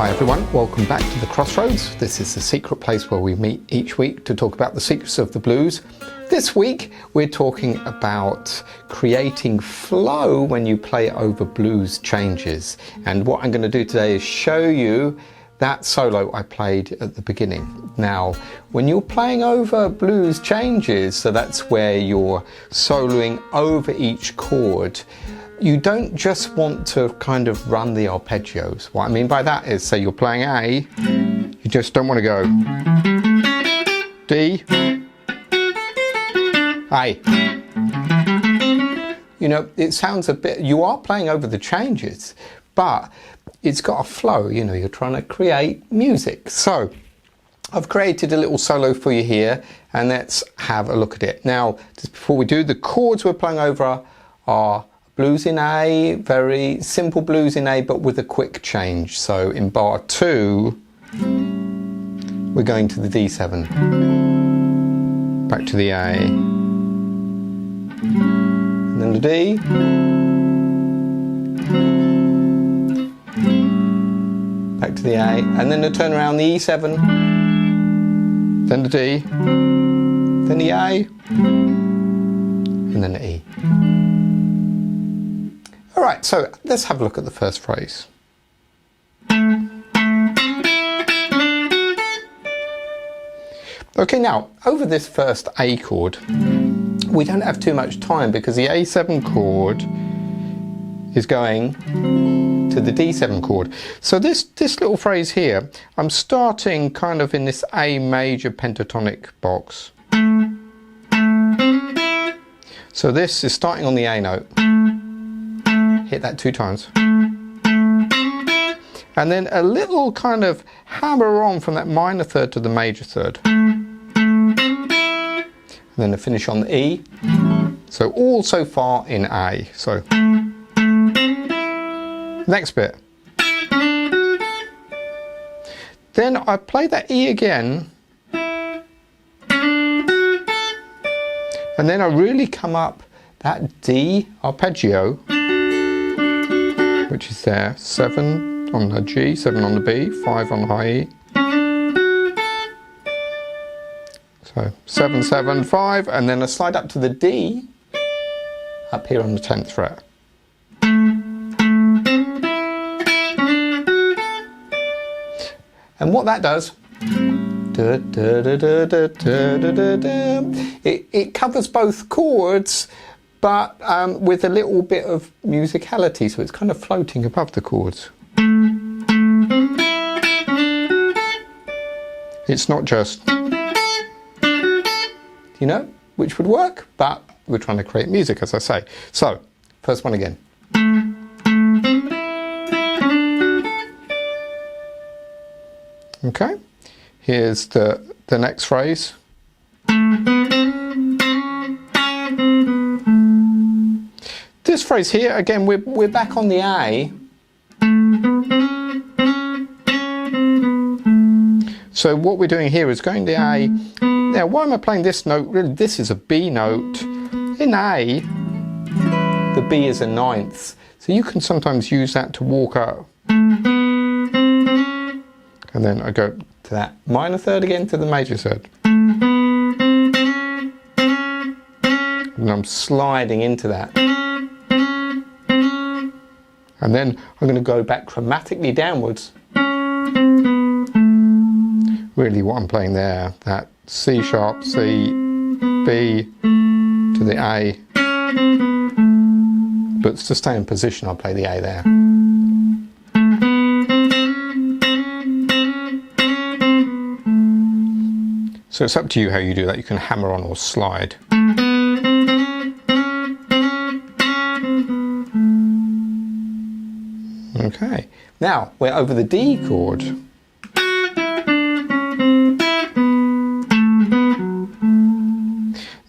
Hi everyone, welcome back to the Crossroads. This is the secret place where we meet each week to talk about the secrets of the blues. This week we're talking about creating flow when you play over blues changes. And what I'm going to do today is show you that solo I played at the beginning. Now, when you're playing over blues changes, so that's where you're soloing over each chord, you don't just want to kind of run the arpeggios. What I mean by that is, say you're playing A, you just don't want to go D, A. You know, it sounds a bit, you are playing over the changes, but it's got a flow, you know, you're trying to create music. So I've created a little solo for you here, and let's have a look at it. Now, just before we do, the chords we're playing over are blues in A, very simple blues in A, but with a quick change. So in bar 2, we're going to the D7, back to the A, and then the D, back to the A, and then the turn around the E7, then the D, then the A, and then the E. Alright, so let's have a look at the first phrase. Okay, now, over this first A chord, we don't have too much time because the A7 chord is going to the D7 chord. So this little phrase here, I'm starting kind of in this A major pentatonic box. So this is starting on the A note. Hit that 2 times. And then a little kind of hammer on from that minor third to the major third. And then a finish on the E. So all so far in A. So next bit. Then I play that E again. And then I really come up that D arpeggio, which is there, 7 on the G, 7 on the B, 5 on the high E. So 7, 7, 5, and then a slide up to the D, up here on the 10th fret. And what that does, it covers both chords, but with a little bit of musicality, so it's kind of floating above the chords. It's not just, you know, which would work, but we're trying to create music, as I say. So, first one again. Okay, here's the next phrase. This phrase here, again, we're back on the A. So what we're doing here is going to A. Now, why am I playing this note? Really, this is a B note. In A, the B is a 9th. So you can sometimes use that to walk up. And then I go to that minor third again to the major third. And I'm sliding into that. And then I'm going to go back chromatically downwards. Really what I'm playing there, that C sharp, C, B to the A. But to stay in position, I'll play the A there. So it's up to you how you do that. You can hammer on or slide. Okay, now we're over the D chord.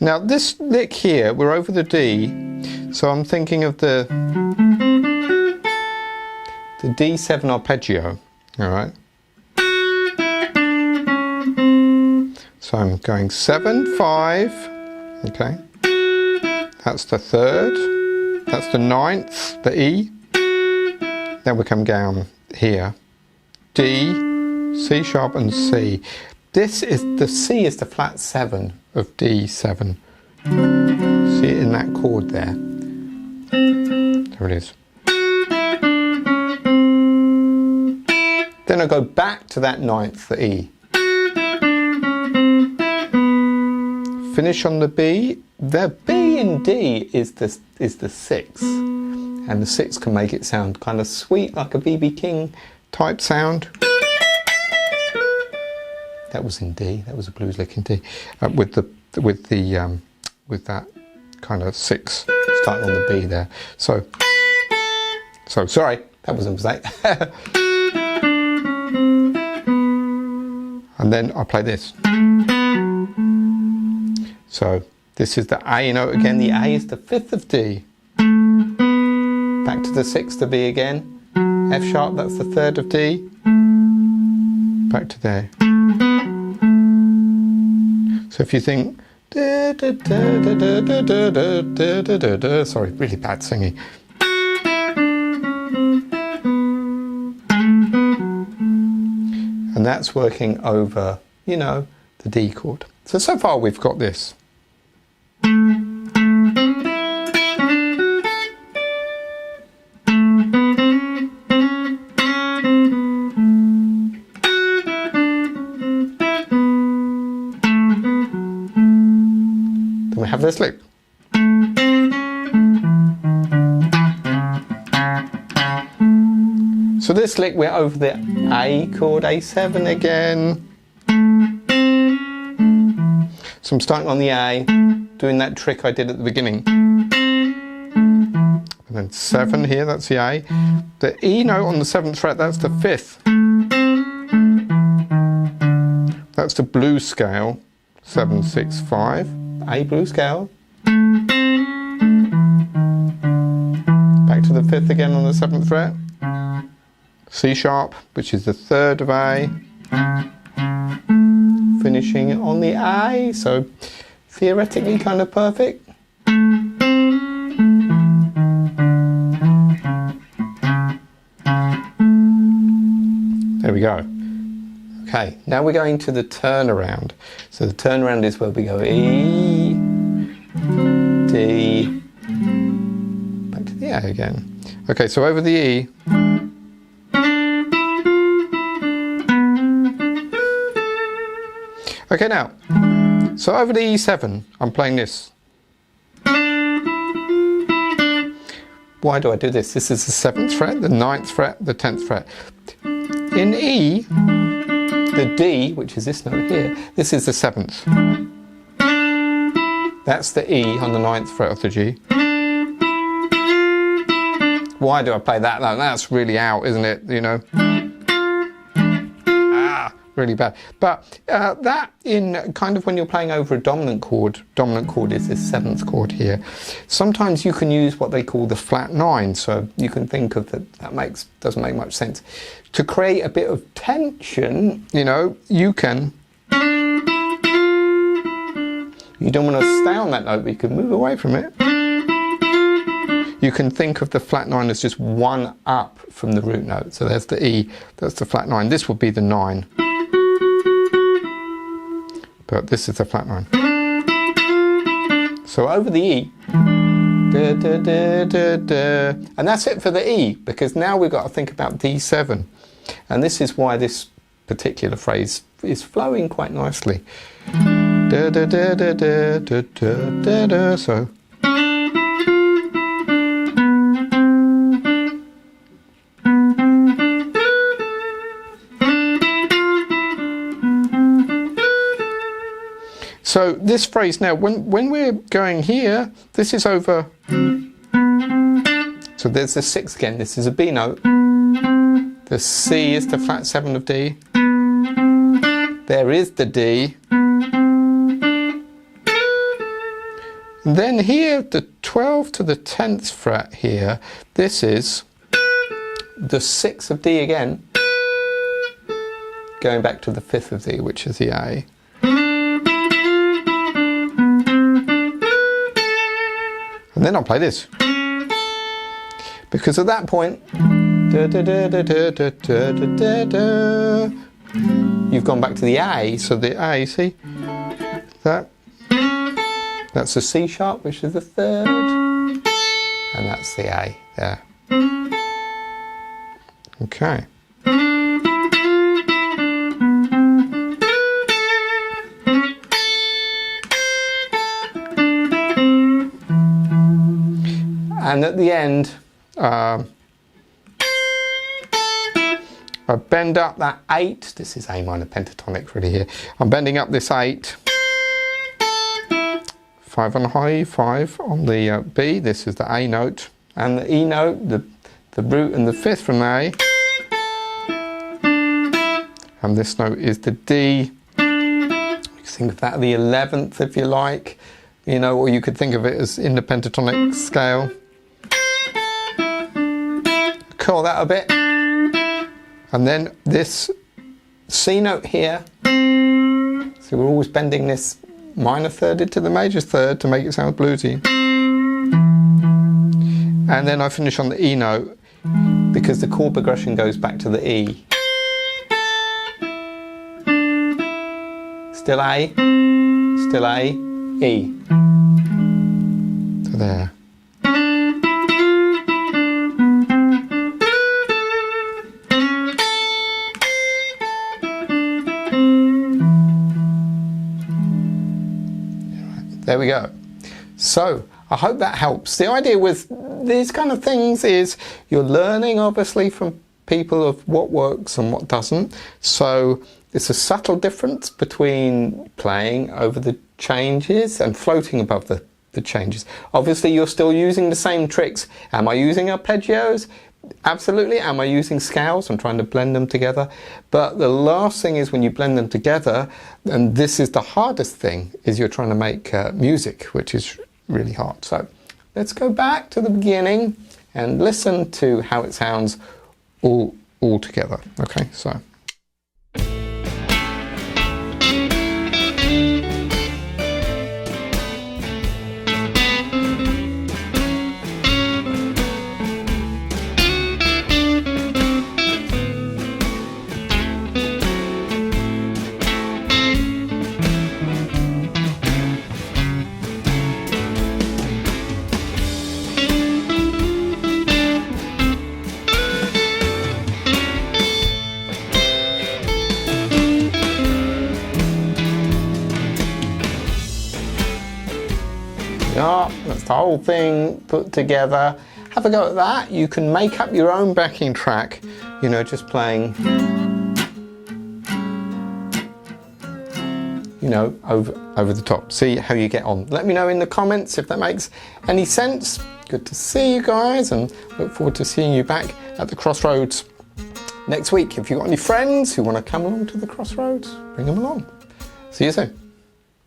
Now this lick here, we're over the D, so I'm thinking of the D7 arpeggio, alright? So I'm going 7, 5, okay? That's the third, that's the 9th, the E. Then we come down here D, C sharp and C. This is the C is the flat 7 of D7. See it in that chord there. There it is. Then I go back to that ninth, the E. Finish on the B. The B in D is the 6. And the 6 can make it sound kind of sweet, like a B.B. King type sound. That was in D. That was a blues lick in D. With that kind of 6 starting on the B there. So sorry, that was a mistake. And then I play this. So this is the A note again. The A is the 5th of D. Back to the 6th of B again. F sharp, that's the 3rd of D. Back to there. So if you think, sorry, really bad singing. And that's working over, you know, the D chord. So far we've got this. Then we have this lick. So this lick, we're over the A chord, A7 again. So I'm starting on the A, doing that trick I did at the beginning. And then 7 here, that's the A. The E note on the 7th fret, that's the 5th. That's the blues scale, 7, 6, 5. A blues scale. Back to the 5th again on the 7th fret. C sharp, which is the 3rd of A, finishing on the A, so theoretically kind of perfect. There we go. Okay, now we're going to the turnaround. So the turnaround is where we go E, D, back to the A again. Okay, so over the E, okay, now, so over the E7, I'm playing this. Why do I do this? This is the 7th fret, the 9th fret, the 10th fret. In E, the D, which is this note here, this is the 7th. That's the E on the 9th fret of the G. Why do I play that? That's really out, isn't it? You know? Really bad. But that in kind of when you're playing over a dominant chord is this 7th chord here. Sometimes you can use what they call the flat 9, so you can think of that doesn't make much sense. To create a bit of tension, you know, you don't want to stay on that note, but you can move away from it. You can think of the flat 9 as just one up from the root note. So there's the E, that's the flat 9. This would be the 9. But this is the flat 9. So over the E, da, da, da, da, da. And that's it for the E, because now we've got to think about D7. And this is why this particular phrase is flowing quite nicely. Da, da, da, da, da, da, da, da. So. So this phrase now, when we're going here, this is over. So there's the 6 again. This is a B note. The C is the flat 7 of D. There is the D. And then here, the 12th to the 10th fret here, this is the 6th of D again, going back to the 5th of D, which is the A. And then I'll play this. Because at that point, Da, da, da, da, da, da, da, da, da. You've gone back to the A, so the A, see? That's the C sharp, which is the third. And that's the A there. Okay. And at the end, I bend up that 8. This is A minor pentatonic really here. I'm bending up this 8. 5 on the high, 5 on the B. This is the A note. And the E note, the root and the 5th from A. And this note is the D. You can think of that the 11th if you like. You know, or you could think of it as in the pentatonic scale. Curl that a bit. And then this C note here. So we're always bending this minor thirded to the major third to make it sound bluesy. And then I finish on the E note because the chord progression goes back to the E. Still A, E. So there. There we go. So I hope that helps. The idea with these kind of things is you're learning obviously from people of what works and what doesn't. So it's a subtle difference between playing over the changes and floating above the changes. Obviously you're still using the same tricks. Am I using arpeggios? Absolutely. Am I using scales? I'm trying to blend them together. But the last thing is when you blend them together, and this is the hardest thing, is you're trying to make music, which is really hard. So let's go back to the beginning and listen to how it sounds all together. Okay, so. Yeah, that's the whole thing put together. Have a go at that. You can make up your own backing track, you know, just playing, you know, over the top. See how you get on. Let me know in the comments if that makes any sense. Good to see you guys and look forward to seeing you back at the Crossroads next week. If you've got any friends who want to come along to the Crossroads, bring them along. See you soon.